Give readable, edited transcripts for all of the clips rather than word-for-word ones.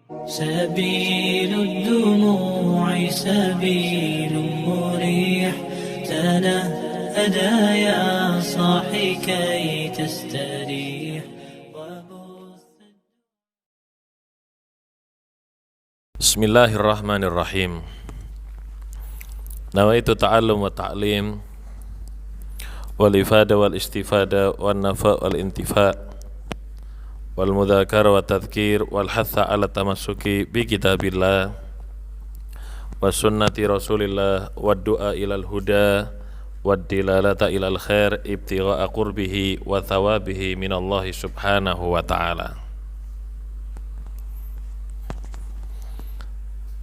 سبيل الدموع سبيل مريح تنهدى يا صاحي كي تستريح. Bismillahirrahmanirrahim. Nawaitu ta'allum wa ta'lim wal ifada wal istifada wal nafa wal intifa wal mudhakara wa tadhkir wal hatha ala tamassuki bi kitabillah wa sunnati rasulillah wa du'a ilal huda wa dilalata ilal khair ibtigha'a qurbihi wa thawabihi minallahi subhanahu wa ta'ala.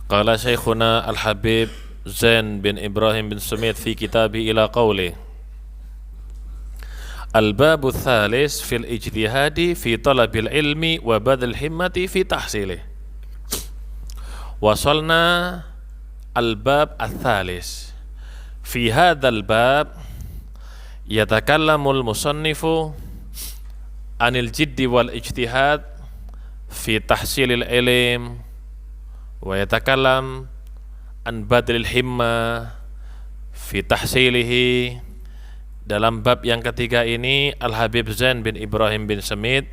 Qala Syekhuna Al-Habib Zain bin Ibrahim bin Sumit fi kitabih ila qawli Al-babu thalis fil ijtihadi fi talabil ilmi wa badal himmati fi tahsilih. Wasalna al-bab al-thalis. Fi hadzal bab yatakallamul musannifu anil jiddi wal ijtihad fi tahsilil ilm wa yatakallam an badlil himma fi tahsilihi. Dalam bab yang ketiga ini Al-Habib Zain bin Ibrahim bin Sumit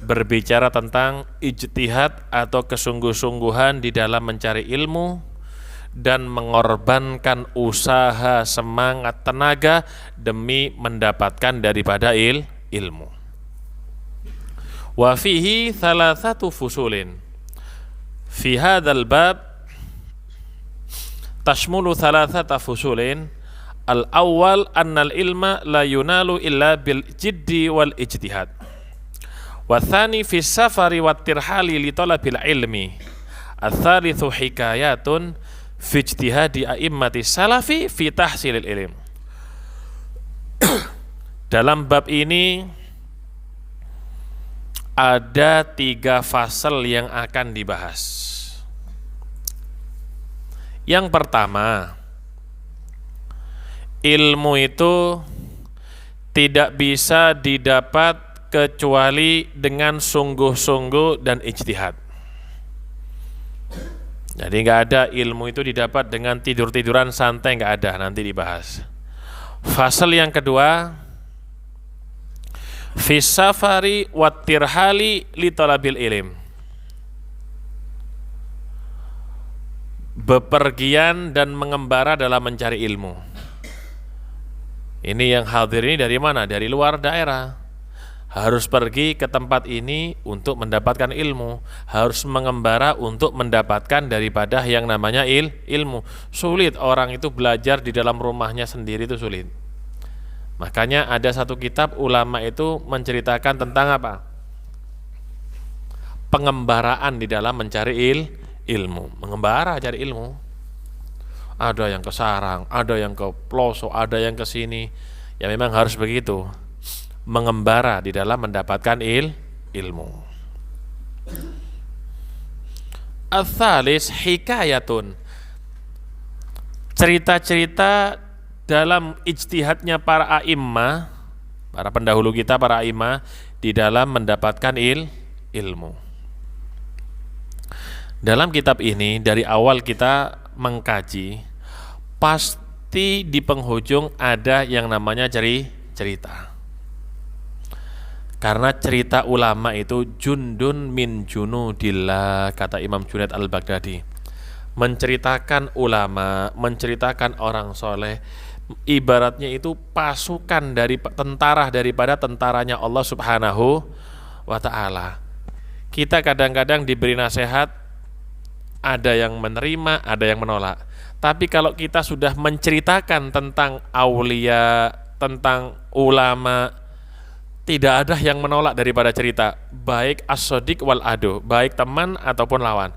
berbicara tentang ijtihad atau kesungguh-sungguhan di dalam mencari ilmu dan mengorbankan usaha, semangat, tenaga demi mendapatkan daripada ilmu. Wa fihi thalathatu fusulin. Fi hadzal bab tashmulu thalathata fusulin. Al-awwal annal ilma la yunalu illa bil jiddi wal ijtihad. Wa tsani fi safari wat tirhali li talabil ilmi. Ats-tsalitsu hikayatun fi ijtihadi a'immati salafi fi tahsilil ilm. Dalam bab ini ada 3 fasal yang akan dibahas. Yang pertama, ilmu itu tidak bisa didapat kecuali dengan sungguh-sungguh dan ijtihad. Jadi nggak ada ilmu itu didapat dengan tidur-tiduran santai, nggak ada, nanti dibahas. Fasal yang kedua, fis safari wat tirhali li talabil ilm. Bepergian dan mengembara dalam mencari ilmu. Ini yang hadir ini dari mana? Dari luar daerah. Harus pergi ke tempat ini untuk mendapatkan ilmu. Harus mengembara untuk mendapatkan daripada yang namanya ilmu. Sulit orang itu belajar di dalam rumahnya sendiri, itu sulit. Makanya ada satu kitab ulama itu menceritakan tentang apa? Pengembaraan di dalam mencari ilmu. Mengembara cari ilmu. Ada yang ke sarang, ada yang ke pelosok, ada yang ke sini. Ya memang harus begitu. Mengembara di dalam mendapatkan ilmu. Ats-tsalis hikayatun. Cerita-cerita dalam ijtihadnya para a'immah, para pendahulu kita, para a'immah di dalam mendapatkan ilmu. Dalam kitab ini dari awal kita mengkaji, pasti di penghujung ada yang namanya cerita. Karena cerita ulama itu jundun min junudillah, kata Imam Junaid al-Baghdadi. Menceritakan ulama, menceritakan orang soleh, ibaratnya itu pasukan dari tentara daripada tentaranya Allah subhanahu wa ta'ala. Kita kadang-kadang diberi nasihat, ada yang menerima, ada yang menolak. Tapi kalau kita sudah menceritakan tentang aulia, tentang ulama, tidak ada yang menolak daripada cerita, baik as-sadiq wal adu, baik teman ataupun lawan.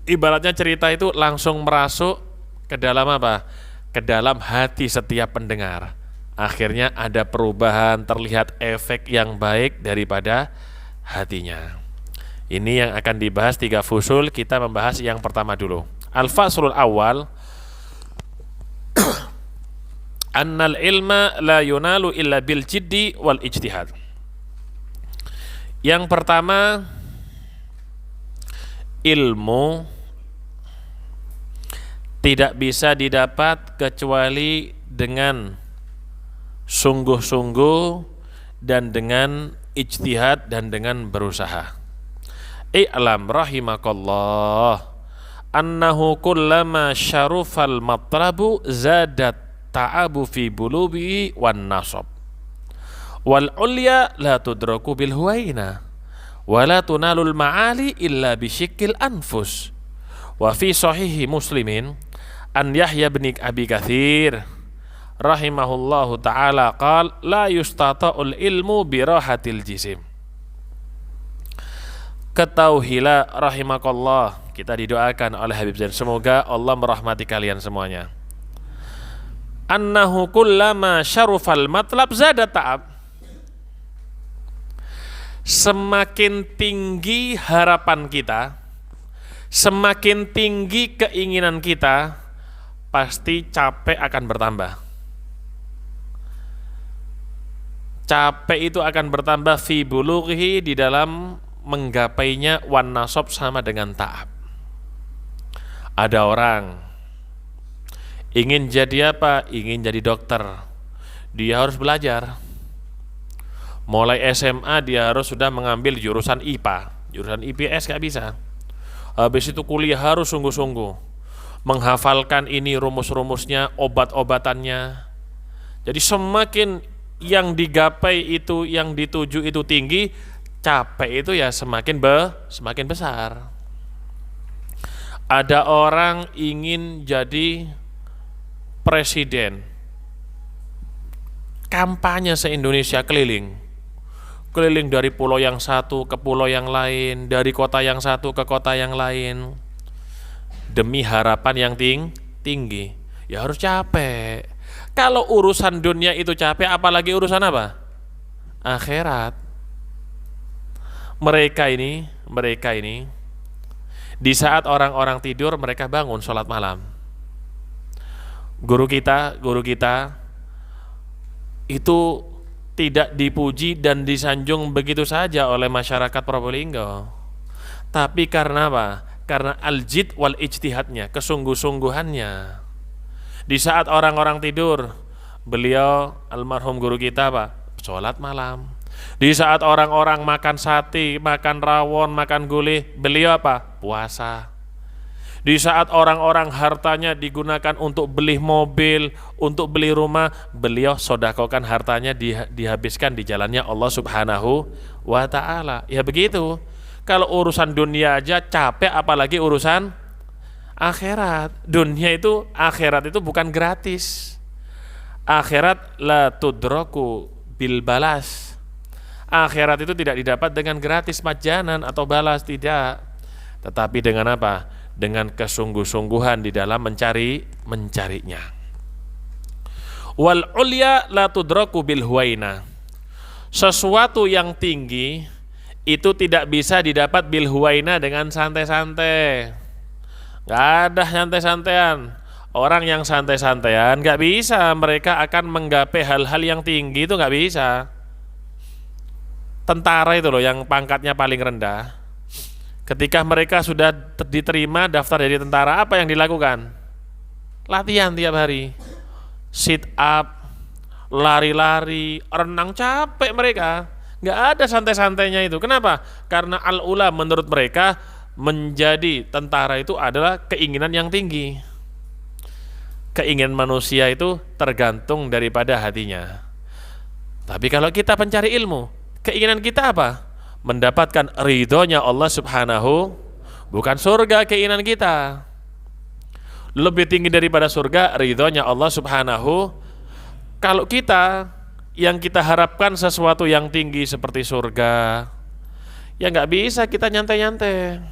Ibaratnya cerita itu langsung merasuk ke dalam apa? Ke dalam hati setiap pendengar. Akhirnya ada perubahan, terlihat efek yang baik daripada hatinya. Ini yang akan dibahas 3 fusul. Kita membahas yang pertama dulu. Al-faslul awal, annal ilma la yunalu illa bil jiddi wal ijtihad. Yang pertama, ilmu tidak bisa didapat kecuali dengan sungguh-sungguh dan dengan ijtihad dan dengan berusaha. I'lam rahimakallah annahu kullama syarufal matlabu zadat ta'abu fi bulubi wan nasab wal ulya la tudraku bil huwaina wa la tunalul ma'ali illa bisyikil anfus. Wa fi sahihi muslimin an Yahya bin Abi Katsir rahimahullahu ta'ala qal la yustata'ul ilmu birahatil jisim. Ketahuilah rahimakallah, kita didoakan oleh Habib Zain, semoga Allah merahmati kalian semuanya, annahu kullama syarufal matlab zada ta'ab. Semakin tinggi harapan kita, semakin tinggi keinginan kita, pasti capek akan bertambah. Capek itu akan bertambah fi bulughi, di dalam menggapainya, wan nasab sama dengan ta'ab. Ada orang ingin jadi apa? Ingin jadi dokter. Dia harus belajar. Mulai SMA dia harus sudah mengambil jurusan IPA, jurusan IPS gak bisa. Habis itu kuliah harus sungguh-sungguh menghafalkan ini rumus-rumusnya, obat-obatannya. Jadi semakin yang digapai itu, yang dituju itu tinggi, capek itu ya semakin besar. Ada orang ingin jadi presiden, kampanye se-Indonesia keliling dari pulau yang satu ke pulau yang lain, dari kota yang satu ke kota yang lain, demi harapan yang tinggi. Ya harus capek. Kalau urusan dunia itu capek, apalagi urusan apa? Akhirat. Mereka ini di saat orang-orang tidur, mereka bangun sholat malam. Guru kita itu tidak dipuji dan disanjung begitu saja oleh masyarakat Probolinggo. Tapi karena apa? Karena al-jid wal ijtihadnya, kesungguh-sungguhannya. Di saat orang-orang tidur, beliau almarhum guru kita apa? Sholat malam. Di saat orang-orang makan sate, makan rawon, makan gulai, beliau apa? Puasa. Di saat orang-orang hartanya digunakan untuk beli mobil, untuk beli rumah, beliau sodakokan hartanya, dihabiskan di jalannya Allah Subhanahu wa ta'ala. Ya begitu. Kalau urusan dunia aja capek, apalagi urusan akhirat. Akhirat itu bukan gratis. Akhirat la tudraku bil balas. Akhirat itu tidak didapat dengan gratis, majanan atau balas, tidak. Tetapi dengan apa? Dengan kesungguh-sungguhan di dalam mencarinya. Wal ulya la tudraku bil huwaina. Sesuatu yang tinggi itu tidak bisa didapat bil huwaina dengan santai-santai. Gak ada santai-santaian. Orang yang santai-santaian gak bisa, mereka akan menggapai hal-hal yang tinggi itu gak bisa. Tentara itu loh yang pangkatnya paling rendah, ketika mereka sudah diterima daftar jadi tentara, apa yang dilakukan? Latihan tiap hari, sit up, lari-lari, renang, capek mereka. Nggak ada santai-santainya itu. Kenapa? Karena al-ula menurut mereka menjadi tentara itu adalah keinginan yang tinggi. Keinginan manusia itu tergantung daripada hatinya. Tapi kalau kita pencari ilmu, keinginan kita apa? Mendapatkan ridhonya Allah Subhanahu, bukan surga keinginan kita. Lebih tinggi daripada surga, ridhonya Allah Subhanahu. Kalau yang kita harapkan sesuatu yang tinggi seperti surga, ya nggak bisa kita nyantai-nyantai.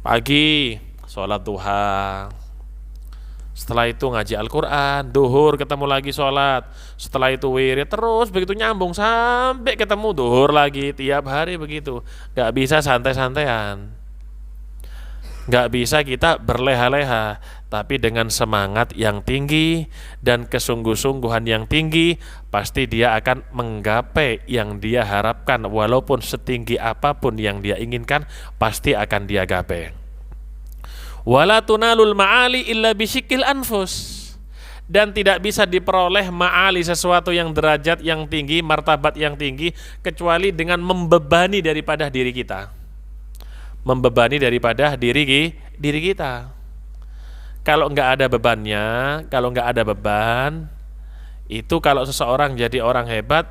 Pagi sholat duha, setelah itu ngaji Al-Quran, duhur ketemu lagi sholat, setelah itu wirid, terus begitu nyambung sampai ketemu duhur lagi, tiap hari begitu. Nggak bisa santai-santaian, nggak bisa kita berleha-leha. tapi dengan semangat yang tinggi dan kesungguh-sungguhan yang tinggi, pasti dia akan menggapai yang dia harapkan, walaupun setinggi apapun yang dia inginkan, pasti akan dia gapai. Wala tunalul ma'ali illa bisyikil anfus. Dan tidak bisa diperoleh ma'ali, sesuatu yang derajat yang tinggi, martabat yang tinggi, kecuali dengan membebani daripada diri kita. Membebani daripada diri kita. Kalau nggak ada bebannya, kalau nggak ada beban, itu kalau seseorang jadi orang hebat,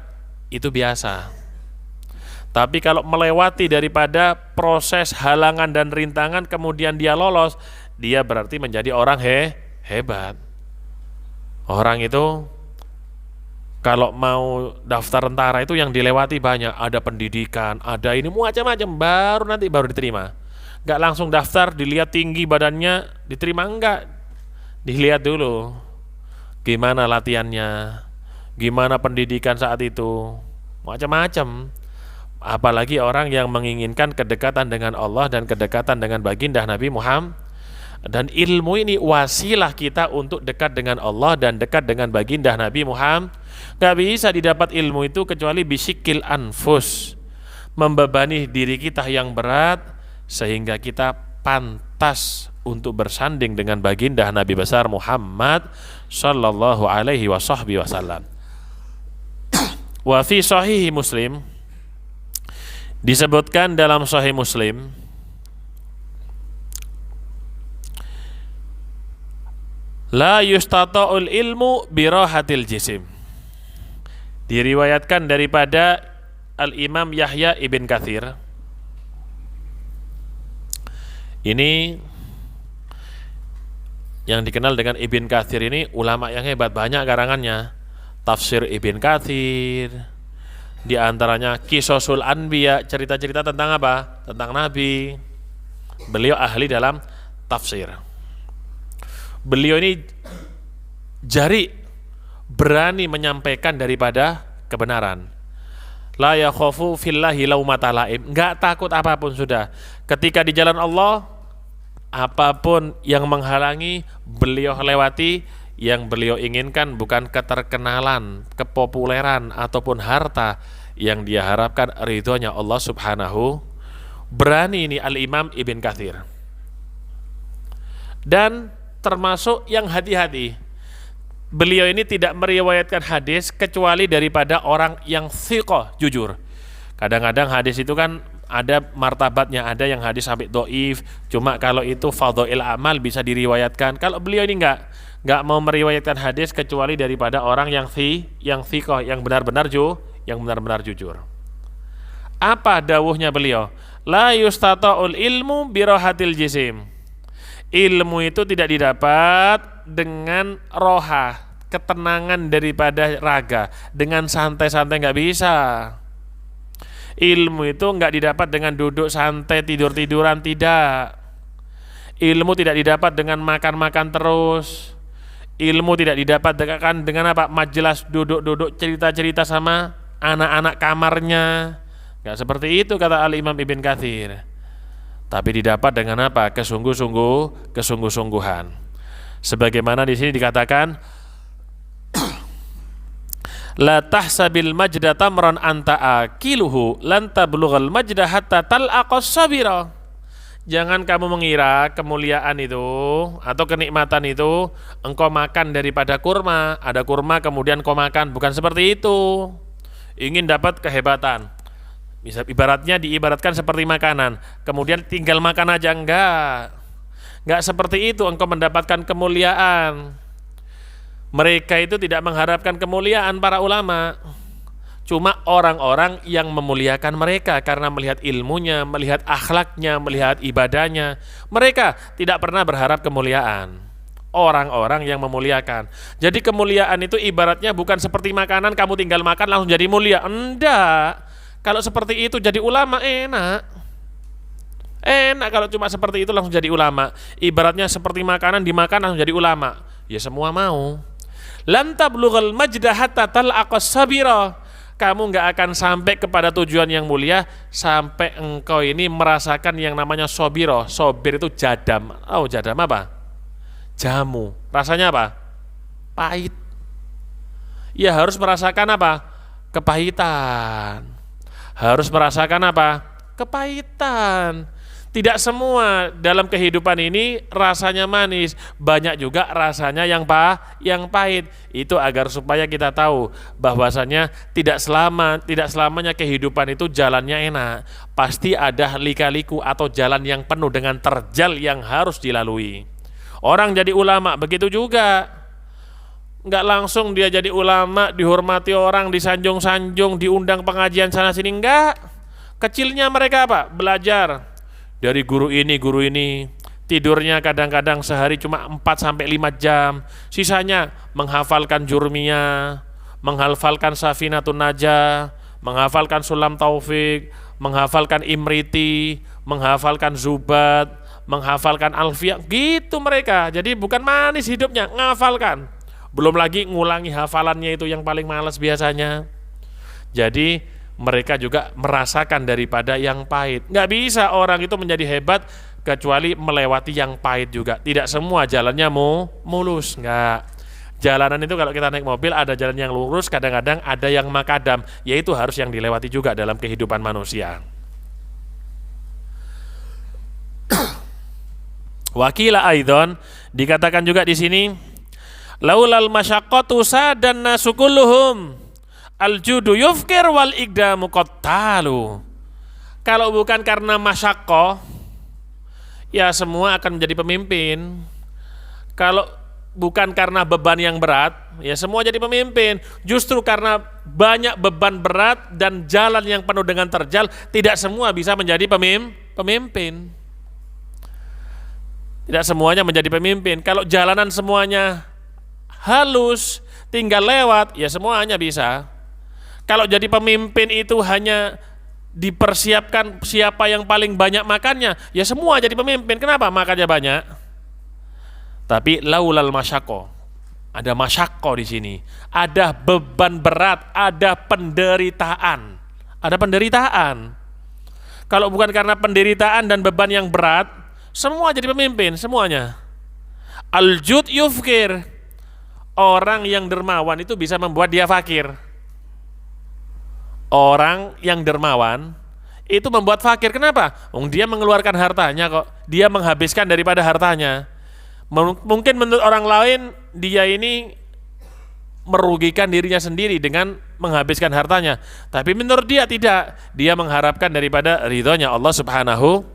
itu biasa. Tapi kalau melewati daripada proses halangan dan rintangan, kemudian dia lolos, dia berarti menjadi orang hebat. Orang itu kalau mau daftar tentara itu yang dilewati banyak, ada pendidikan, ada ini macam-macam, baru diterima. Nggak langsung daftar, dilihat tinggi badannya, diterima, enggak. Dilihat dulu gimana latihannya, gimana pendidikan saat itu, macam-macam. Apalagi orang yang menginginkan kedekatan dengan Allah dan kedekatan dengan baginda Nabi Muhammad. Dan ilmu ini wasilah kita untuk dekat dengan Allah dan dekat dengan baginda Nabi Muhammad. Gak bisa didapat ilmu itu kecuali bisyikil anfus, membebani diri kita yang berat sehingga kita pantas untuk bersanding dengan baginda Nabi besar Muhammad sallallahu alaihi wasallam. Wa fi sahih Muslim, disebutkan dalam Sahih Muslim, la yustata'ul ilmu birahatil jisim. Diriwayatkan daripada Al-Imam Yahya ibn Katsir. Ini yang dikenal dengan Ibn Katsir ini ulama yang hebat, banyak karangannya. Tafsir Ibn Katsir, di antaranya Qisasul Anbiya, cerita-cerita tentang apa? Tentang Nabi. Beliau ahli dalam tafsir. Beliau ini jari, berani menyampaikan daripada kebenaran. La yakhafu fillahi laumata laim, enggak takut apapun sudah. Ketika di jalan Allah, apapun yang menghalangi, beliau lewati. Yang beliau inginkan bukan keterkenalan, kepopuleran ataupun harta, yang dia harapkan ridhonya Allah subhanahu. Berani ini Al-Imam Ibn Katsir. Dan termasuk yang hati-hati, beliau ini tidak meriwayatkan hadis kecuali daripada orang yang thiqah, jujur. Kadang-kadang hadis itu kan ada martabatnya, ada yang hadis sampai dhaif, cuma kalau itu fadhail amal bisa diriwayatkan. Kalau beliau ini enggak mau meriwayatkan hadis kecuali daripada orang yang thiqah, yang benar-benar jujur. Apa dawuhnya beliau? La yustata'ul ilmu birahatil jisim. Ilmu itu tidak didapat dengan roha, ketenangan daripada raga, dengan santai-santai nggak bisa. Ilmu itu nggak didapat dengan duduk santai, tidur-tiduran, tidak. Ilmu tidak didapat dengan makan-makan terus. Ilmu tidak didapat dengan apa? Majelis duduk-duduk cerita-cerita sama anak-anak kamarnya. Nggak seperti itu kata Al-Imam Ibn Katsir. Tapi didapat dengan apa? Kesungguh-sungguhan. Sebagaimana di sini dikatakan, la tahsabil majda tamran anta akiluhu lan tablughal majda hatta talaqas sabira. Jangan kamu mengira kemuliaan itu atau kenikmatan itu engkau makan daripada kurma. Ada kurma kemudian kau makan, bukan seperti itu. Ingin dapat kehebatan, bisa ibaratnya diibaratkan seperti makanan, kemudian tinggal makan aja, enggak seperti itu engkau mendapatkan kemuliaan. Mereka itu tidak mengharapkan kemuliaan para ulama, cuma orang-orang yang memuliakan mereka karena melihat ilmunya, melihat akhlaknya, melihat ibadahnya. Mereka tidak pernah berharap kemuliaan. Orang-orang yang memuliakan. Jadi kemuliaan itu ibaratnya bukan seperti makanan, kamu tinggal makan langsung jadi mulia. Enggak. Kalau seperti itu jadi ulama enak kalau cuma seperti itu langsung jadi ulama. Ibaratnya seperti makanan, dimakan langsung jadi ulama. Ya semua mau. Lan tablughal majda hatta talaqas sabira. Kamu enggak akan sampai kepada tujuan yang mulia sampai engkau ini merasakan yang namanya sobiro. Sobir itu jadam. Oh, jadam apa? jamu. Rasanya apa? Pahit. Ya harus merasakan apa? Kepahitan. Harus merasakan apa? Kepahitan. Tidak semua dalam kehidupan ini rasanya manis, banyak juga rasanya yang pahit. Itu agar supaya kita tahu bahwasanya tidak selamanya kehidupan itu jalannya enak. Pasti ada lika-liku atau jalan yang penuh dengan terjal yang harus dilalui. Orang jadi ulama begitu juga. Enggak langsung dia jadi ulama, dihormati orang, disanjung-sanjung, diundang pengajian sana sini, enggak. Kecilnya mereka apa? Belajar dari guru ini, tidurnya kadang-kadang sehari cuma 4-5 jam, sisanya menghafalkan Jurmiyah, menghafalkan Safinatun Najah, menghafalkan Sulam Taufik, menghafalkan Imriti, menghafalkan Zubat, menghafalkan Alfiyah, gitu mereka. Jadi bukan manis hidupnya, ngafalkan. Belum lagi ngulangi hafalannya itu yang paling malas biasanya. Jadi mereka juga merasakan daripada yang pahit. Nggak bisa orang itu menjadi hebat kecuali melewati yang pahit juga. Tidak semua jalannya mulus, nggak. Jalanan itu kalau kita naik mobil ada jalan yang lurus, kadang-kadang ada yang makadam, yaitu harus yang dilewati juga dalam kehidupan manusia. Wakila aidon, dikatakan juga di sini, laulal masyaqqatu sadan nasu kulluhum al-judu yufkir wal iqdamu qattalu. Kalau bukan karena masyaqqah, ya semua akan menjadi pemimpin. Kalau bukan karena beban yang berat, ya semua jadi pemimpin. Justru karena banyak beban berat dan jalan yang penuh dengan terjal, tidak semua bisa menjadi pemimpin. Tidak semuanya menjadi pemimpin. Kalau jalanan semuanya halus, tinggal lewat, ya semuanya bisa. Kalau jadi pemimpin itu hanya dipersiapkan siapa yang paling banyak makannya, ya semua jadi pemimpin. Kenapa makannya banyak? Tapi laulal masyaqqa, ada masyaqqa di sini, ada beban berat, ada penderitaan. Ada penderitaan. Kalau bukan karena penderitaan dan beban yang berat, semua jadi pemimpin, semuanya. Al-jud yufkir, orang yang dermawan itu bisa membuat dia fakir. Orang yang dermawan itu membuat fakir. Kenapa? Dia mengeluarkan hartanya kok. Dia menghabiskan daripada hartanya. Mungkin menurut orang lain dia ini merugikan dirinya sendiri dengan menghabiskan hartanya. Tapi menurut dia tidak. Dia mengharapkan daripada ridhonya Allah Subhanahu.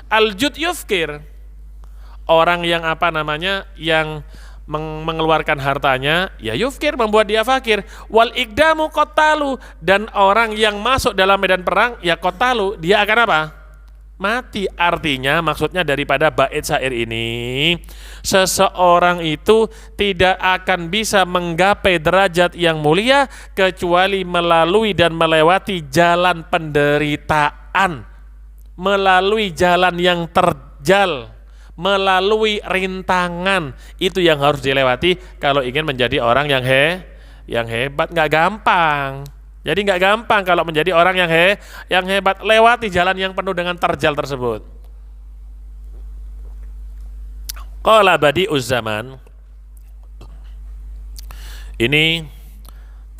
Al-jud yufkir, orang yang yang mengeluarkan hartanya, ya yufkir, membuat dia fakir. Wal iqdamu qattalu, dan orang yang masuk dalam medan perang, ya qattalu, dia akan apa? Mati. Artinya maksudnya daripada bait syair ini, seseorang itu tidak akan bisa menggapai derajat yang mulia kecuali melalui dan melewati jalan penderitaan, melalui jalan yang terjal, melalui rintangan. Itu yang harus dilewati kalau ingin menjadi orang yang hebat. Nggak gampang. Jadi nggak gampang kalau menjadi orang yang hebat. Lewati jalan yang penuh dengan terjal tersebut. Qala badi'uz zaman. Ini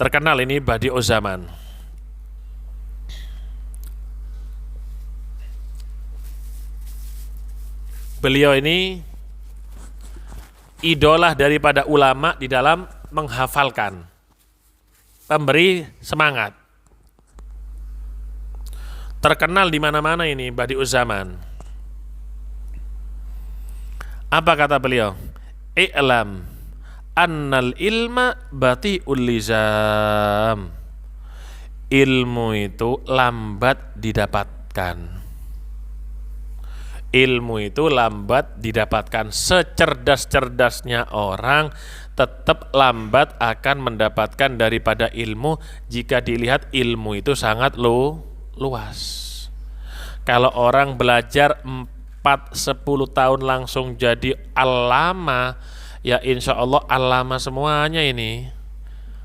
terkenal, ini badi'uz zaman. Beliau ini idola daripada ulama di dalam menghafalkan, pemberi semangat. Terkenal di mana-mana ini badi'uz zaman. Apa kata beliau? I'lam annal ilma bati'ul lizam. Ilmu itu lambat didapatkan. Ilmu itu lambat didapatkan. Secerdas-cerdasnya orang tetap lambat akan mendapatkan daripada ilmu jika dilihat ilmu itu sangat luas. Kalau orang belajar 4-10 tahun langsung jadi alama, ya insya Allah alama semuanya ini.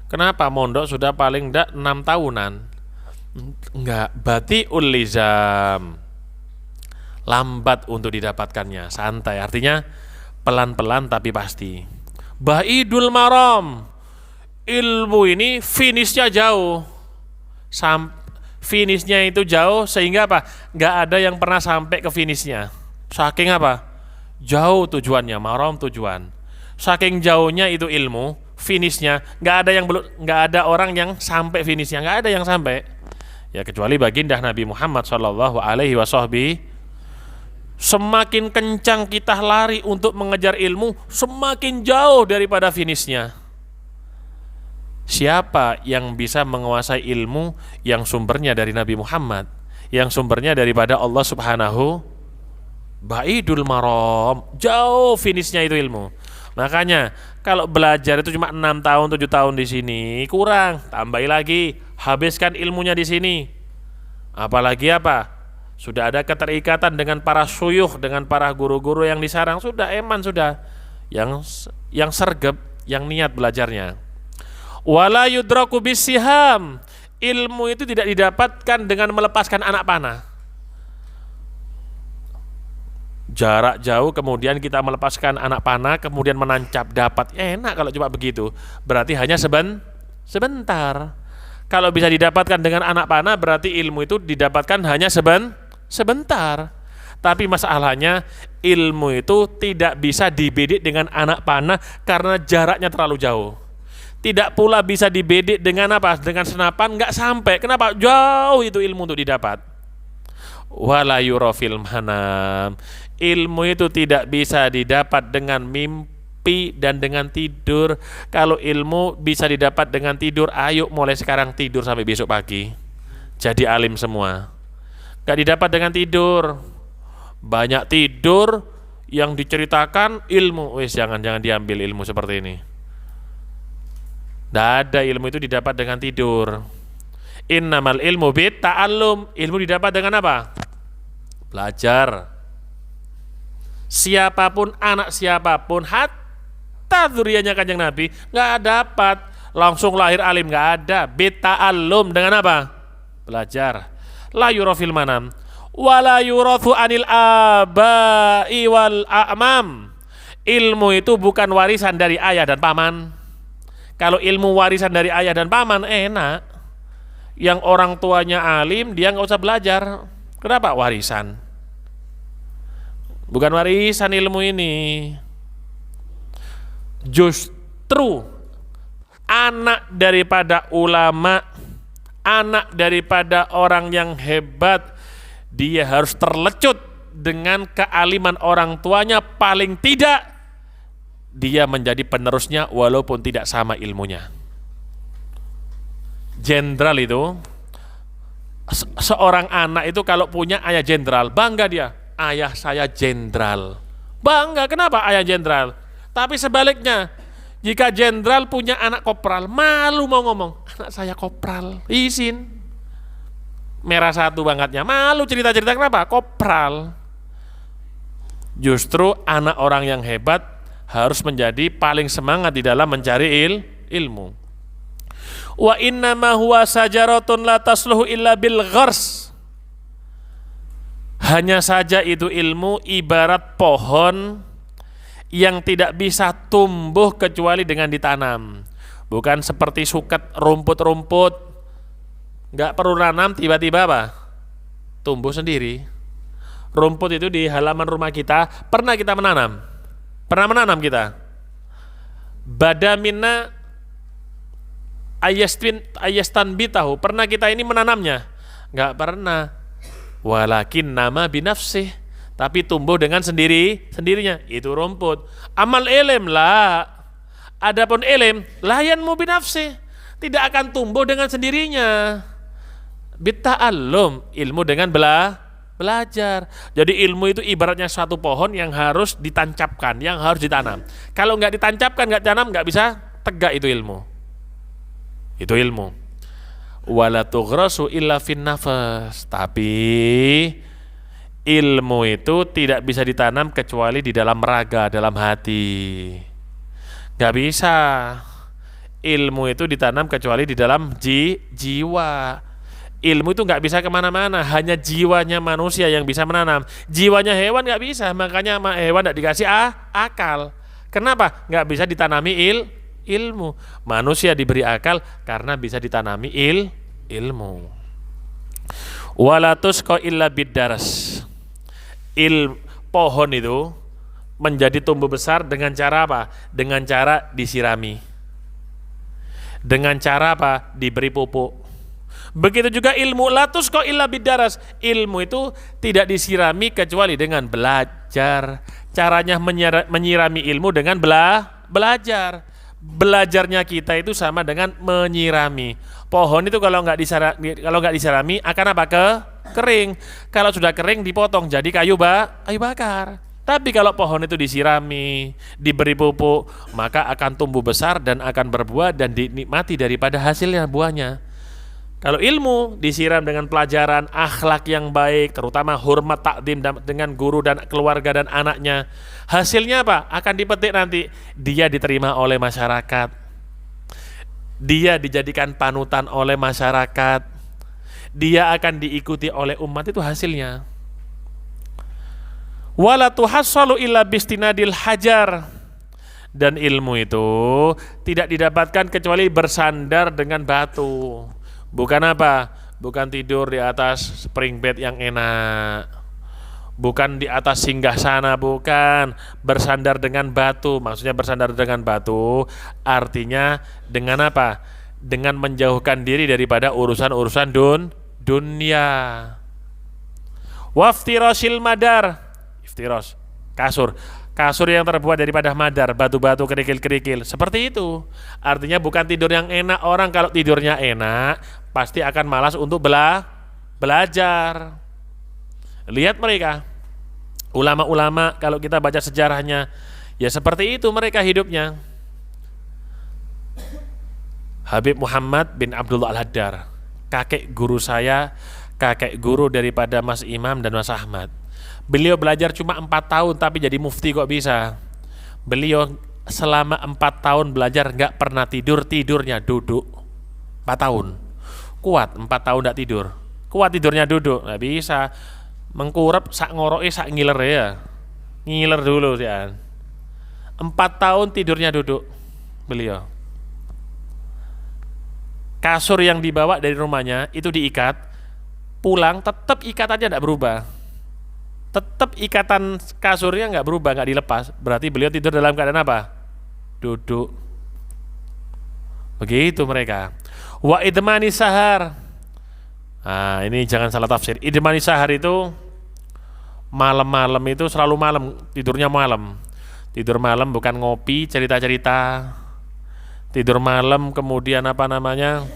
Kenapa? Mondok sudah paling enggak 6 tahunan. Enggak, bati'ul lizam, lambat untuk didapatkannya, santai. Artinya pelan-pelan tapi pasti. Ba'idul maram, ilmu ini finishnya jauh, finishnya itu jauh sehingga apa? Nggak ada yang pernah sampai ke finishnya. Saking apa? Jauh tujuannya, maram tujuan. Saking jauhnya itu ilmu, finishnya nggak ada orang yang sampai finishnya, nggak ada yang sampai. Ya kecuali baginda Nabi Muhammad Shallallahu Alaihi Wasallam. Semakin kencang kita lari untuk mengejar ilmu, semakin jauh daripada finishnya. Siapa yang bisa menguasai ilmu yang sumbernya dari Nabi Muhammad, yang sumbernya daripada Allah Subhanahu? Ba'idul maram, jauh finishnya itu ilmu. Makanya kalau belajar itu cuma 6 tahun 7 tahun di sini kurang, tambahi lagi, habiskan ilmunya di sini. Apalagi apa? Sudah ada keterikatan dengan para syuyukh, dengan para guru-guru yang disarang, sudah eman, sudah yang sergap, yang niat belajarnya. Wala yudraku bisiham, ilmu itu tidak didapatkan dengan melepaskan anak panah. Jarak jauh kemudian kita melepaskan anak panah kemudian menancap, dapat enak kalau cuma begitu, berarti hanya sebentar. Kalau bisa didapatkan dengan anak panah berarti ilmu itu didapatkan hanya sebentar. Tapi masalahnya ilmu itu tidak bisa dibidik dengan anak panah karena jaraknya terlalu jauh. Tidak pula bisa dibidik dengan apa? Dengan senapan, nggak sampai. Kenapa? Jauh itu ilmu untuk didapat. Wala yura fil manam. Ilmu itu tidak bisa didapat dengan mimpi dan dengan tidur. Kalau ilmu bisa didapat dengan tidur, ayo mulai sekarang tidur sampai besok pagi. Jadi alim semua. Gak didapat dengan tidur. Banyak tidur yang diceritakan ilmu. Wis jangan diambil ilmu seperti ini. Tidak ada ilmu itu didapat dengan tidur. Innamal ilmu bit ta'allum. Ilmu didapat dengan apa? Belajar. Siapapun, anak siapapun, hatta zuriyahnya Kanjeng Nabi, nggak dapat langsung lahir alim, nggak ada. Bit ta'allum dengan apa? Belajar. La yura fil manam wala yurathu anil abai wal a'mam. Ilmu itu bukan warisan dari ayah dan paman. Kalau ilmu warisan dari ayah dan paman enak. Yang orang tuanya alim dia nggak usah belajar. Kenapa? Warisan. Bukan warisan ilmu ini. Justru anak daripada ulama, anak daripada orang yang hebat, dia harus terlecut dengan kealiman orang tuanya. Paling tidak dia menjadi penerusnya walaupun tidak sama ilmunya. Jenderal itu, seorang anak itu kalau punya ayah jenderal, bangga dia. Ayah saya jenderal, bangga. Kenapa ayah jenderal? Tapi sebaliknya, jika jenderal punya anak kopral, malu mau ngomong, anak saya kopral, izin. Merah satu bangetnya, malu cerita-cerita. Kenapa? Kopral. Justru anak orang yang hebat harus menjadi paling semangat di dalam mencari ilmu. Wa innama huwa sajaratun la tasluhu illa bil ghars. Hanya saja itu ilmu ibarat pohon yang tidak bisa tumbuh kecuali dengan ditanam. Bukan seperti suket rumput-rumput, nggak perlu nanam, tiba-tiba apa? Tumbuh sendiri. Rumput itu di halaman rumah kita, pernah kita menanam? Pernah menanam kita? Badamina ayastan bitahu, pernah kita ini menanamnya? Nggak pernah. Walakin nama binafsih, tapi tumbuh dengan sendirinya, itu rumput. Amal ilm lah, adapun ilm layan mu binafsih, tidak akan tumbuh dengan sendirinya. Bitta'allum, ilmu dengan belajar. Jadi ilmu itu ibaratnya suatu pohon yang harus ditancapkan, yang harus ditanam. Kalau nggak ditancapkan, nggak ditanam, nggak bisa tegak itu ilmu. Itu ilmu. Wala tughrasu illa fin nafas. Tapi ilmu itu tidak bisa ditanam kecuali di dalam raga, dalam hati. Gak bisa ilmu itu ditanam kecuali di dalam jiwa. Ilmu itu nggak bisa kemana-mana, hanya jiwanya manusia yang bisa menanam. Jiwanya hewan nggak bisa, makanya sama hewan nggak dikasih akal. Kenapa? Nggak bisa ditanami ilmu. Manusia diberi akal karena bisa ditanami ilmu. Walatus ko illa bidaras. Pohon itu menjadi tumbuh besar dengan cara apa? Dengan cara disirami. Dengan cara apa? Diberi pupuk. Begitu juga ilmu, latus kok illa bidaras. Ilmu itu tidak disirami kecuali dengan belajar. Caranya menyirami ilmu dengan belajar. Belajarnya kita itu sama dengan menyirami. Pohon itu kalau nggak disirami akan apa? Kering. Kalau sudah kering dipotong jadi kayu bakar. Tapi kalau pohon itu disirami, diberi pupuk, maka akan tumbuh besar dan akan berbuah dan dinikmati daripada hasilnya buahnya. Kalau ilmu disiram dengan pelajaran akhlak yang baik, terutama hormat takdim dengan guru dan keluarga dan anaknya, hasilnya apa? Akan dipetik nanti. Dia diterima oleh masyarakat. Dia dijadikan panutan oleh masyarakat. Dia akan diikuti oleh umat, itu hasilnya. Wala tuhassalu illa bistinadil hajar. Dan ilmu itu tidak didapatkan kecuali bersandar dengan batu. Bukan apa? Bukan tidur di atas spring bed yang enak. Bukan di atas singgasana, bukan. Bersandar dengan batu. Maksudnya bersandar dengan batu artinya dengan apa? Dengan menjauhkan diri daripada urusan-urusan dunia. Waftirosil madar. Iftiros, kasur yang terbuat daripada madar, batu-batu, kerikil-kerikil, seperti itu. Artinya bukan tidur yang enak. Orang kalau tidurnya enak pasti akan malas untuk belajar. Lihat mereka, ulama-ulama, kalau kita baca sejarahnya, ya seperti itu mereka hidupnya. Habib Muhammad bin Abdullah Al-Haddar, kakek guru saya, kakek guru daripada Mas Imam dan Mas Ahmad. Beliau belajar cuma 4 tahun tapi jadi mufti kok bisa. Beliau selama 4 tahun belajar nggak pernah tidur, tidurnya duduk. 4 tahun. Kuat 4 tahun nggak tidur. Kuat tidurnya duduk, nggak bisa. Mengkurep sak ngoroke sak ngiler ya. Ngiler dulu ya. 4 tahun tidurnya duduk beliau. Kasur yang dibawa dari rumahnya itu diikat, pulang tetap ikatannya tidak berubah. Tetap ikatan kasurnya nggak berubah, nggak dilepas. Berarti beliau tidur dalam keadaan apa? Duduk. Begitu mereka. Wa idmani sahar. Nah, ini jangan salah tafsir. Idmani sahar itu malam-malam itu selalu malam, tidurnya malam. Tidur malam bukan ngopi, cerita-cerita. Tidur malam kemudian apa namanya?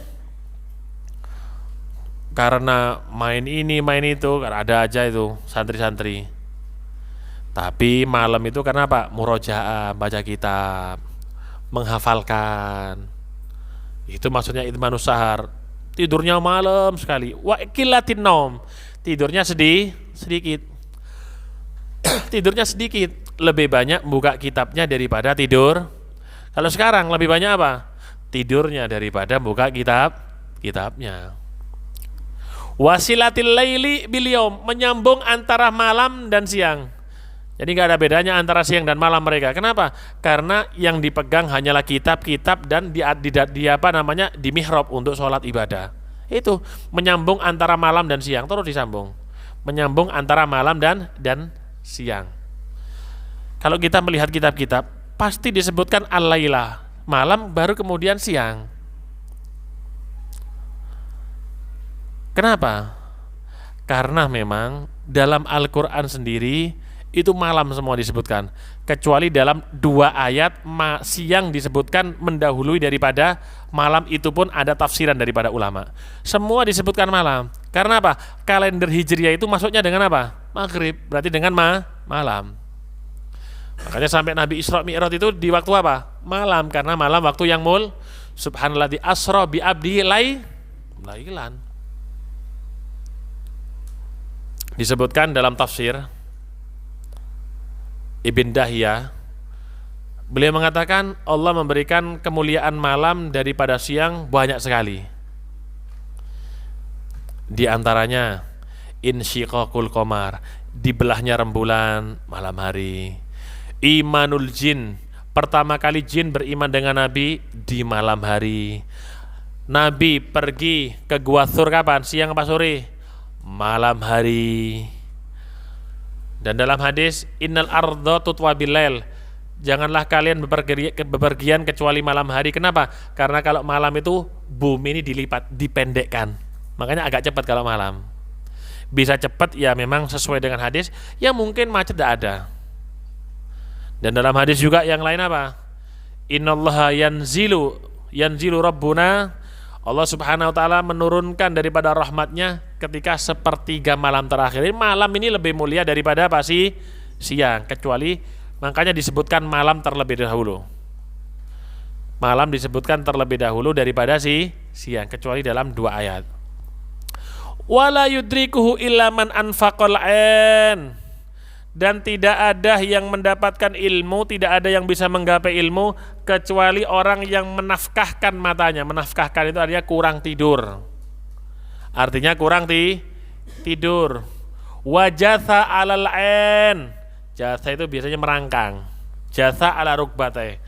Karena main ini main itu, karena ada aja itu santri-santri. Tapi malam itu karena apa? Murojaah, baca kitab, menghafalkan. Itu maksudnya idmanus sahar. Tidurnya malam sekali. Wa qillatin naum. Tidurnya sedikit. Tidurnya sedikit. Lebih banyak buka kitabnya daripada tidur. Kalau sekarang lebih banyak apa? Tidurnya daripada buka kitabnya. Wasilatil laili bil yaum, menyambung antara malam dan siang. Jadi nggak ada bedanya antara siang dan malam mereka. Kenapa? Karena yang dipegang hanyalah kitab-kitab dan di apa namanya di mihrab untuk sholat ibadah. Itu menyambung antara malam dan siang, terus disambung. Menyambung antara malam dan siang. Kalau kita melihat kitab-kitab pasti disebutkan al-laila, malam baru kemudian siang. Kenapa? Karena memang dalam Al-Quran sendiri itu malam semua disebutkan, kecuali dalam 2 ayat siang disebutkan mendahului daripada malam, itu pun ada tafsiran daripada ulama. Semua disebutkan malam. Karena apa? Kalender Hijriah itu masuknya dengan apa? Maghrib, berarti dengan malam. Makanya sampai Nabi Isra Mi'raj itu di waktu apa? Malam, karena malam waktu yang subhanalladzi asra bi abdihi lailan. Disebutkan dalam tafsir Ibn Dahiyah, beliau mengatakan Allah memberikan kemuliaan malam daripada siang banyak sekali. Di antaranya insyiqaqul qamar, dibelahnya rembulan malam hari. Imanul jin, pertama kali jin beriman dengan Nabi di malam hari. Nabi pergi ke Gua Thur kapan? Siang apa sore? Malam hari. Dan dalam hadis, innal ardha tutwa bilail, janganlah kalian bepergian kecuali malam hari. Kenapa? Karena kalau malam itu bumi ini dilipat, dipendekkan. Makanya agak cepat kalau malam. Bisa cepat ya memang sesuai dengan hadis, ya mungkin macet tidak ada. Dan dalam hadis juga yang lain apa? Innallaha yanzilu rabbuna, Allah subhanahu wa ta'ala menurunkan daripada rahmatnya ketika sepertiga malam terakhir. Malam ini lebih mulia daripada apa sih? Siang. Kecuali makanya disebutkan malam terlebih dahulu. Malam disebutkan terlebih dahulu daripada siang, kecuali dalam 2 ayat. Wala yudrikuhu illa man anfaqal ain, dan tidak ada yang mendapatkan ilmu, tidak ada yang bisa menggapai ilmu kecuali orang yang menafkahkan matanya. Menafkahkan itu artinya kurang tidur. Artinya kurang tidur. Wajatha alal ain, jatha itu biasanya merangkang. Jatha ala rukbatai,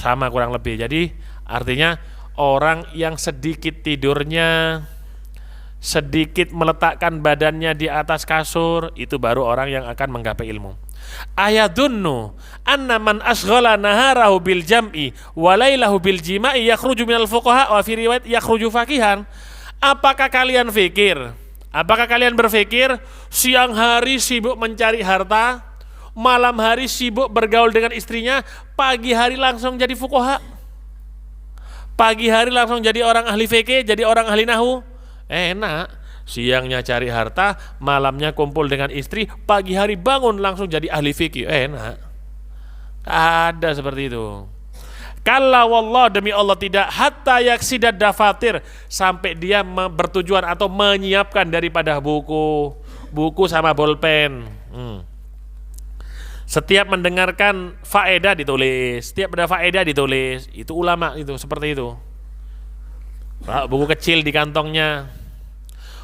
sama kurang lebih. Jadi artinya orang yang sedikit tidurnya, sedikit meletakkan badannya di atas kasur, itu baru orang yang akan menggapai ilmu. Ayadunnu anna man asghala naharahu bil jam'i wa lailahu bil jima'i yakhruju minal fuqaha wa fi riwayat yakhruju faqihan. Apakah kalian berpikir siang hari sibuk mencari harta, malam hari sibuk bergaul dengan istrinya, pagi hari langsung jadi fuqaha, pagi hari langsung jadi orang ahli fikih, jadi orang ahli nahwu? Enak, siangnya cari harta, malamnya kumpul dengan istri, pagi hari bangun langsung jadi ahli fikih. Enak. Ada seperti itu. Kalla wallah, demi Allah tidak, hatta yaksidat dafatir, sampai dia bertujuan atau menyiapkan daripada buku sama bolpen. Setiap mendengarkan faedah ditulis, setiap ada faedah ditulis. Itu ulama itu seperti itu. Buku kecil di kantongnya.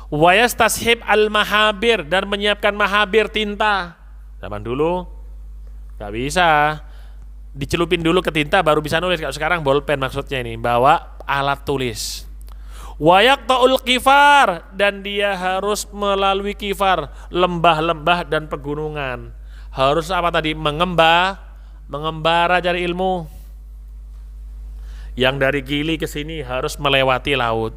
Wayastashib al-mahabir, dan menyiapkan mahabir, tinta. Zaman dulu gak bisa, dicelupin dulu ke tinta baru bisa nulis. Kalau sekarang bolpen maksudnya ini, bawa alat tulis. Wayaqta'ul kifar, dan dia harus melalui kifar, lembah-lembah dan pegunungan. Harus apa tadi? Mengembara cari ilmu. Yang dari Gili ke sini harus melewati laut,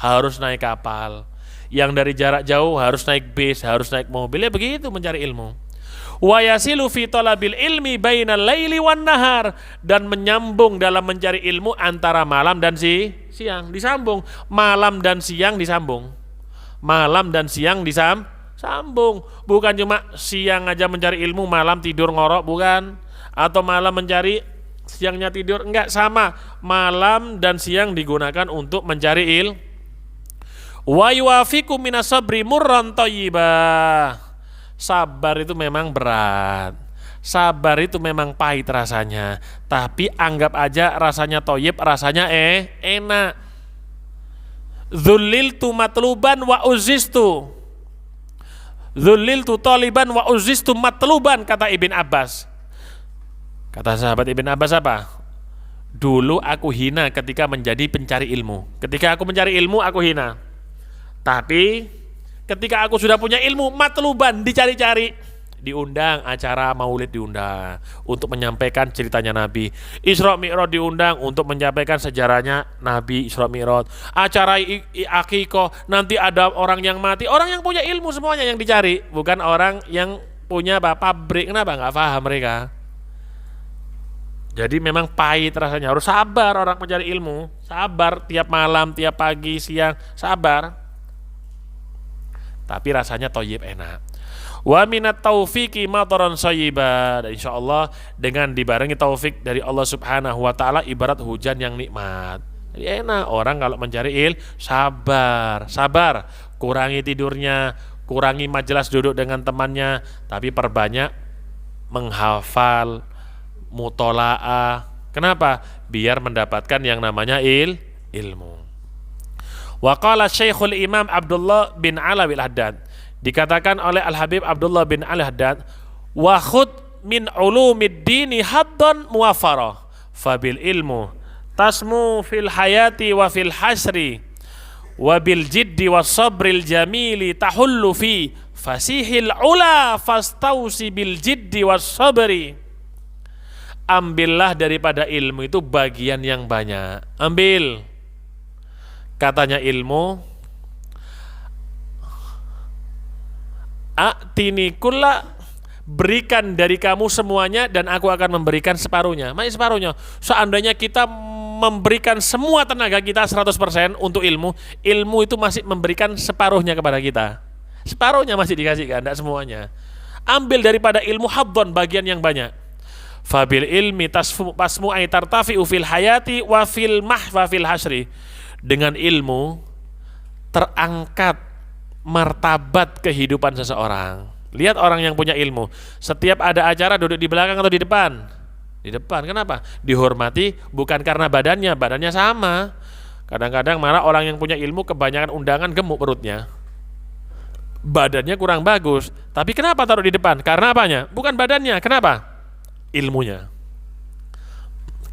harus naik kapal. Yang dari jarak jauh harus naik bis, harus naik mobil. Ya begitu mencari ilmu. Wa yasilu fi talabil ilmi bainal laili wan nahar, dan menyambung dalam mencari ilmu antara malam dan siang. Disambung. Malam dan siang disambung. Malam dan siang disambung. Bukan cuma siang aja mencari ilmu, malam tidur ngorok, bukan. Atau malam mencari, siangnya tidur, enggak, sama. Malam dan siang digunakan untuk mencari ilmu. Wa yuwafiqu minas sabri murran thayyibah. Sabar itu memang berat. Sabar itu memang pahit rasanya, tapi anggap aja rasanya thayyib, rasanya enak. Dzuliltu matluban wa uzistu. Dzuliltu taliban wa uzistu matluban, kata Ibn Abbas. Kata sahabat Ibn Abbas apa? Dulu aku hina ketika menjadi pencari ilmu. Ketika aku mencari ilmu aku hina. Tapi ketika aku sudah punya ilmu, matluban, dicari-cari, diundang acara maulid, diundang untuk menyampaikan ceritanya Nabi. Isra Mi'raj diundang untuk menyampaikan sejarahnya Nabi Isra Mi'raj. Acara akikoh, nanti ada orang yang mati, orang yang punya ilmu semuanya yang dicari, bukan orang yang punya pabrik. Kenapa? Nggak paham mereka. Jadi memang pahit rasanya, harus sabar orang mencari ilmu. Sabar tiap malam, tiap pagi, siang, sabar. Tapi rasanya thayyib, enak. Wa minat taufiqi mataran sayyiba, dan insyaallah dengan dibarengi taufik dari Allah Subhanahu wa taala ibarat hujan yang nikmat. Jadi enak orang kalau mencari sabar. Kurangi tidurnya, kurangi majelis duduk dengan temannya, tapi perbanyak menghafal, mutolaah. Kenapa? Biar mendapatkan yang namanya ilmu. Wa qala Syekhul Imam Abdullah bin Alawi al-Haddad, dikatakan oleh Al-Habib Abdullah bin Al-Haddad, wa khud min ulumid dini haddan muwafarah fabil ilmu tasmu fil hayati wa fil hasri wa bil jiddi was sabril jamili tahullu fi fasihil ula fastausi bil jiddi was sabri. Ambillah daripada ilmu itu bagian yang banyak. Ambil. Katanya ilmu, atini kulla, berikan dari kamu semuanya dan aku akan memberikan separuhnya. Masih separuhnya. Seandainya kita memberikan semua tenaga kita 100% untuk ilmu, ilmu itu masih memberikan separuhnya kepada kita. Separuhnya masih dikasihkan, tidak semuanya. Ambil daripada ilmu haddon, bagian yang banyak. Fabil ilmi tasmu ay tartafi'u fil hayati wa fil mahwa fil hasri. Dengan ilmu terangkat martabat kehidupan seseorang. Lihat orang yang punya ilmu, setiap ada acara duduk di belakang atau di depan? Di depan. Kenapa? Dihormati bukan karena badannya sama. Kadang-kadang malah orang yang punya ilmu kebanyakan undangan gemuk perutnya, badannya kurang bagus. Tapi kenapa taruh di depan? Karena apanya? Bukan badannya. Kenapa? Ilmunya.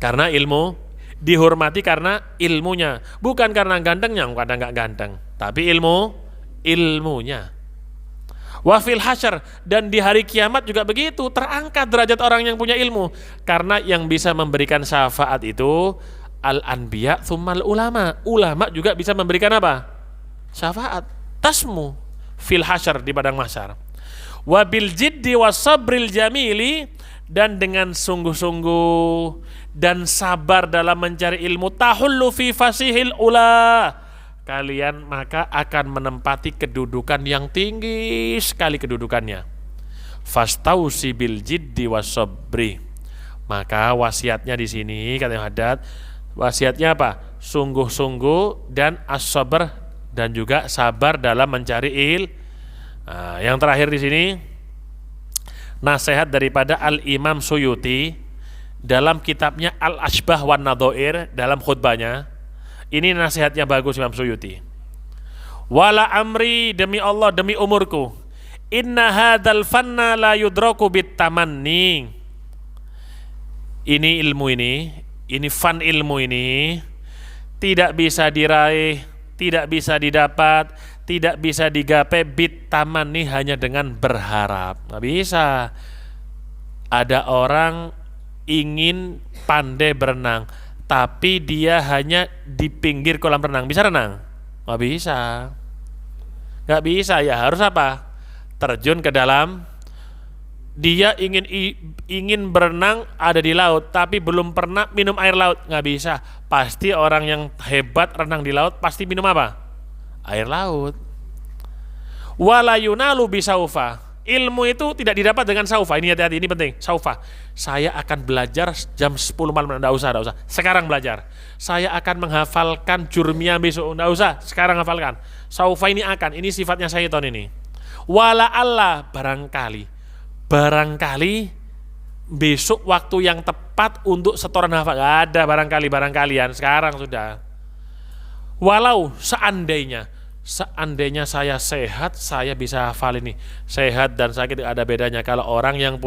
Karena ilmu dihormati karena ilmunya, bukan karena gantengnya. Kadang nggak ganteng, tapi ilmunya. Wafil hasyr, dan di hari kiamat juga begitu, terangkat derajat orang yang punya ilmu, karena yang bisa memberikan syafaat itu al-anbiya tsummal ulama. Ulama juga bisa memberikan apa? Syafaat. Tasmu fil hasyr, di padang mahsyar. Wabil jiddi was sabril jamili, dan dengan sungguh-sungguh dan sabar dalam mencari ilmu, tahullu fi fasihil ula, kalian maka akan menempati kedudukan yang tinggi sekali kedudukannya. Fastausi bil jiddi was sabri, maka wasiatnya di sini katanya Haddad, wasiatnya apa? Sungguh-sungguh dan as-sabr, dan juga sabar dalam mencari Nah, yang terakhir di sini nasihat daripada Al-Imam Suyuti dalam kitabnya Al-Ashbah wan Nadhair, dalam khutbahnya. Ini nasihatnya bagus Imam Suyuti. Wala amri, demi Allah, demi umurku, inna hadzal fanna la yudraku bit tamanni. Ini ilmu ini fan ilmu ini tidak bisa diraih, tidak bisa didapat, tidak bisa digapai bit tamanni, hanya dengan berharap. Nggak bisa. Ada orang ingin pandai berenang, tapi dia hanya di pinggir kolam renang. Bisa renang? Nggak bisa. Nggak bisa, ya harus apa? Terjun ke dalam. Dia ingin berenang, ada di laut, tapi belum pernah minum air laut. Nggak bisa. Pasti orang yang hebat renang di laut pasti minum apa? Air laut. Wala yunalu bisaufa, ilmu itu tidak didapat dengan saufa. Ini hati-hati, ini penting. Saufa, saya akan belajar jam 10 malam. Enggak usah. Sekarang belajar. Saya akan menghafalkan jurmiyah besok. Enggak usah, sekarang hafalkan. Saufa ini akan, ini sifatnya syaitan ini. Wala Allah, barangkali besok waktu yang tepat untuk setoran hafal. Enggak ada barangkalian, sekarang sudah. Walau seandainya saya sehat, saya bisa hafal ini. Sehat dan sakit ada bedanya. Kalau orang yang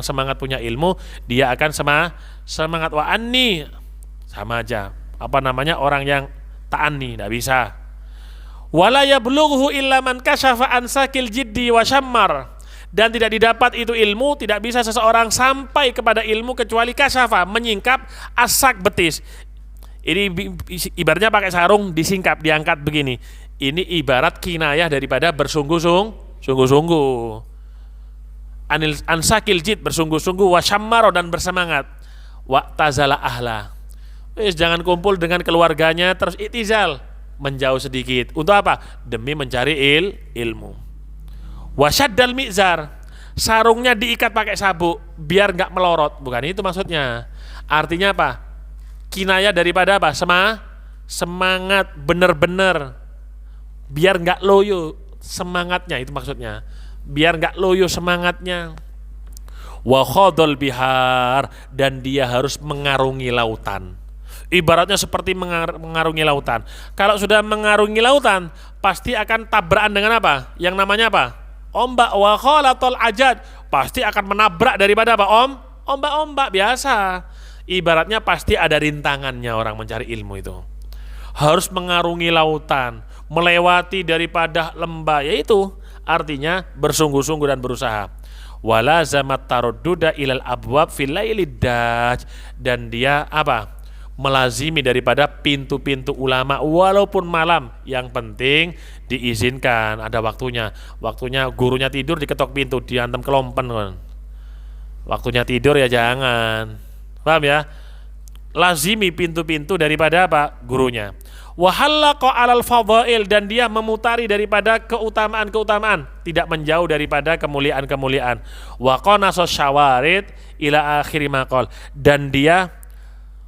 semangat punya ilmu, dia akan semangat wa anni, sama aja. Orang yang ta'anni, tidak bisa. Wala yablughu illa man kashafa an sakil jiddi wa syammar, dan tidak didapat itu ilmu, tidak bisa seseorang sampai kepada ilmu kecuali kashafa, menyingkap, asak betis. Ini ibaratnya pakai sarung disingkap, diangkat begini. Ini ibarat kinayah daripada bersungguh-sungguh. Ansakil jid, bersungguh-sungguh, wasyammaro, dan bersemangat. Wa'tazala ahla, jangan kumpul dengan keluarganya, terus itizal, menjauh sedikit. Untuk apa? Demi mencari ilmu. Wasyaddal mi'zar, sarungnya diikat pakai sabuk biar nggak melorot. Bukan itu maksudnya. Artinya apa? Kinayah daripada apa? Semangat bener-bener, biar nggak loyo semangatnya, itu maksudnya. Biar nggak loyo semangatnya. Wa khadul bihar, dan dia harus mengarungi lautan. Ibaratnya seperti mengarungi lautan. Kalau sudah mengarungi lautan, pasti akan tabrakan dengan apa? Yang namanya apa? Ombak. Wa khalatul ajad, pasti akan menabrak daripada apa? Ombak-ombak biasa. Ibaratnya pasti ada rintangannya orang mencari ilmu itu. Harus mengarungi lautan, melewati daripada lembah, yaitu artinya bersungguh-sungguh dan berusaha. Wala zamat tarudduda ilal abwab fil lailid daj, dan dia apa? Melazimi daripada pintu-pintu ulama walaupun malam. Yang penting diizinkan, ada waktunya. Waktunya gurunya tidur diketok pintu, diantem kelompen kan. Waktunya tidur ya jangan. Paham ya? Lazimi pintu-pintu daripada apa? Gurunya. Wahallaqa alal fadhail, dan dia memutari daripada keutamaan-keutamaan, tidak menjauh daripada kemuliaan-kemuliaan. Wa qanasa syawarid ila akhiri maqal, dan dia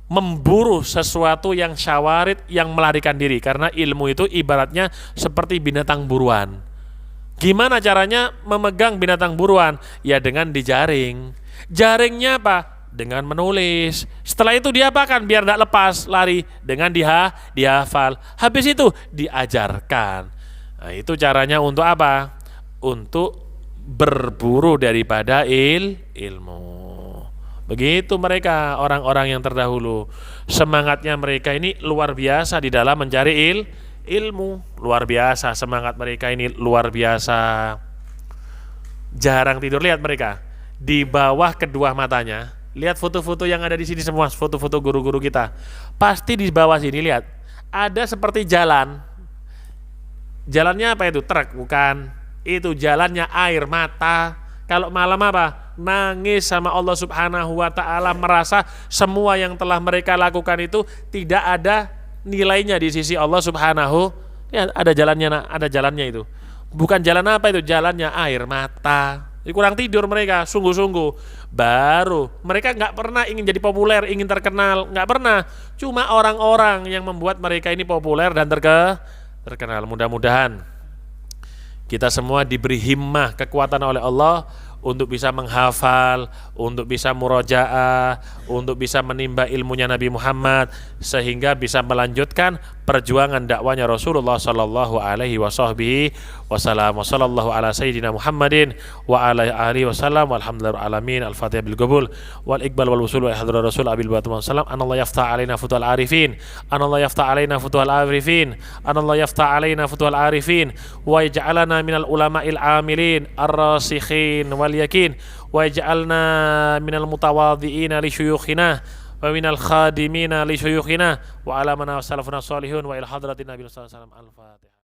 memburu sesuatu yang syawarid, yang melarikan diri, karena ilmu itu ibaratnya seperti binatang buruan. Gimana caranya memegang binatang buruan? Ya dengan dijaring. Jaringnya apa? Dengan menulis. Setelah itu dia apakan biar tidak lepas lari? Dengan dihafal. Habis itu diajarkan. Nah, itu caranya untuk apa? Untuk berburu daripada ilmu. Begitu mereka, orang-orang yang terdahulu. Semangatnya mereka ini luar biasa di dalam mencari ilmu. Luar biasa, semangat mereka ini luar biasa. Jarang tidur. Lihat mereka, di bawah kedua matanya. Lihat foto-foto yang ada di sini semua, foto-foto guru-guru kita. Pasti di bawah sini lihat, ada seperti jalan. Jalannya apa itu? Truk? Bukan. Itu jalannya air mata. Kalau malam apa? Nangis sama Allah Subhanahu wa ta'ala, merasa semua yang telah mereka lakukan itu tidak ada nilainya di sisi Allah Subhanahu. Ya, ada jalannya itu. Bukan jalan apa itu? Jalannya air mata. Kurang tidur mereka, sungguh-sungguh. Baru mereka nggak pernah ingin jadi populer, ingin terkenal, nggak pernah. Cuma orang-orang yang membuat mereka ini populer dan terkenal. Mudah-mudahan kita semua diberi himmah, kekuatan oleh Allah untuk bisa menghafal, untuk bisa murojaah, untuk bisa menimba ilmunya Nabi Muhammad, sehingga bisa melanjutkan perjuangan dakwanya Rasulullah sallallahu alaihi wasallam. Wassallallahu ala sayyidina Muhammadin wa ala alihi wasallam walhamdulillahi alamin. Al-Fatihah bil qabul wal iqbal wal wusul wa hadra Rasul abil batum sallam. Anallahu yaftah alaina futuhal arifin, anallahu yaftah alaina futuhal arifin, anallahu yaftah alaina futuhal arifin, wa yaj'alana minal ulama'il amilin ar-rasikhin wal yakin, wa yaj'alna minal mutawadhi'ina li syuyukhina wa minal khadimina li syuyukhina wa ala mana salafuna salihun wa ila hadratin nabi sallallahu alaihi wasallam. Al-Fatihah.